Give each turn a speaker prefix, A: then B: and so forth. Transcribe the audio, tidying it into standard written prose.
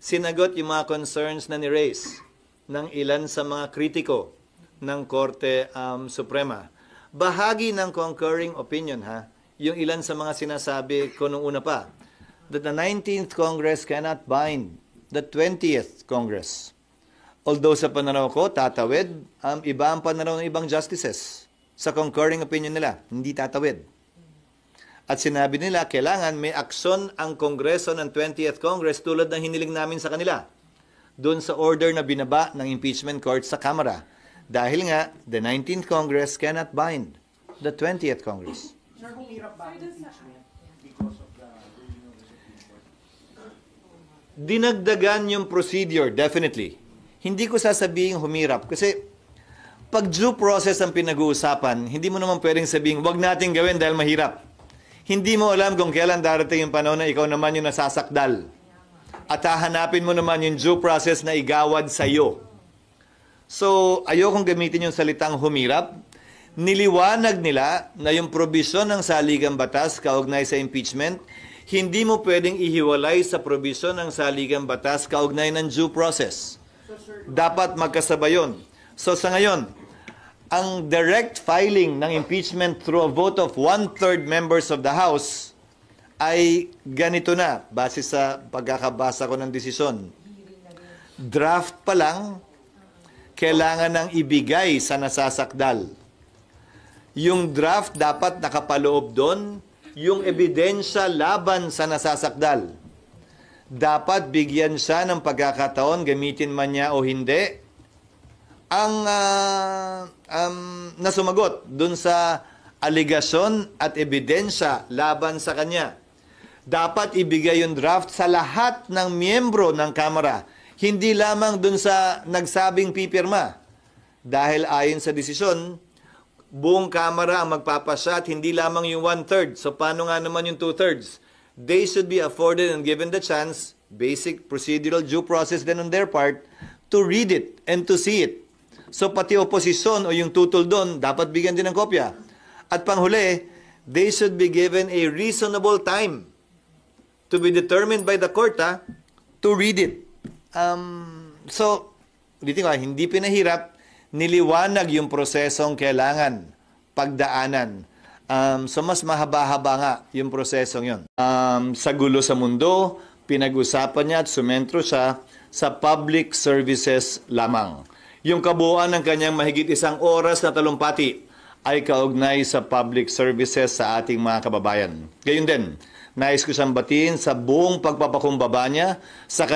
A: sinagot yung mga concerns na ni-raise ng ilan sa mga kritiko ng Korte Suprema. Bahagi ng concurring opinion, yung ilan sa mga sinasabi ko nung una pa, that the 19th Congress cannot bind the 20th Congress. Although sa pananaw ko, tatawid, iba ang pananaw ng ibang justices. Sa concurring opinion nila, hindi tatawid. At sinabi nila, kailangan may aksyon ang Kongreso ng 20th Congress tulad ng hiniling namin sa kanila doon sa order na binaba ng impeachment court sa Kamara. Dahil nga, the 19th Congress cannot bind the 20th Congress.
B: Sir, humirap ba ang impeachment because of the ruling of the Supreme Court?
A: Dinagdagan yung procedure, definitely. Hindi ko sasabihin humirap kasi pag due process ang pinag-uusapan, hindi mo naman pwedeng sabihin, wag natin gawin dahil mahirap. Hindi mo alam kung kailan darating yung panahon na ikaw naman yung nasasakdal. At hahanapin mo naman yung due process na igawad sa iyo. So, ayokong gamitin yung salitang humirap. Niliwanag nila na yung probisyon ng saligang batas kaugnay sa impeachment, hindi mo pwedeng ihiwalay sa probisyon ng saligang batas kaugnay ng due process. Dapat magkasabay yun. So, sa ngayon, ang direct filing ng impeachment through a vote of 1/3 members of the House ay ganito na, base sa pagkakabasa ko ng desisyon. Draft pa lang, kailangan nang ibigay sa nasasakdal. Yung draft dapat nakapaloob doon, yung ebidensya laban sa nasasakdal. Dapat bigyan siya ng pagkakataon, gamitin man niya o hindi, ang nasumagot dun sa aligasyon at ebidensya laban sa kanya. Dapat ibigay yung draft sa lahat ng miyembro ng Kamara, hindi lamang dun sa nagsabing pipirma. Dahil ayon sa desisyon, buong Kamara ang magpapasya at hindi lamang yung 1/3. So paano nga naman yung 2/3? They should be afforded and given the chance, basic procedural due process din on their part, to read it and to see it. So pati oposisyon o yung tutol doon, dapat bigyan din ng kopya. At panghuli, they should be given a reasonable time to be determined by the court to read it. So, dito nga, hindi pinahirap, niliwanag yung prosesong kailangan pagdaanan. So mas mahaba-haba nga yung prosesong yun. Sa gulo sa mundo, pinag-usapan niya at sumentro siya sa public services lamang. Yung kabuuan ng kanyang mahigit 1 oras na talumpati ay kaugnay sa public services sa ating mga kababayan. Gayun din, nais ko siyang batiin sa buong pagpapakumbaba niya sa kanyang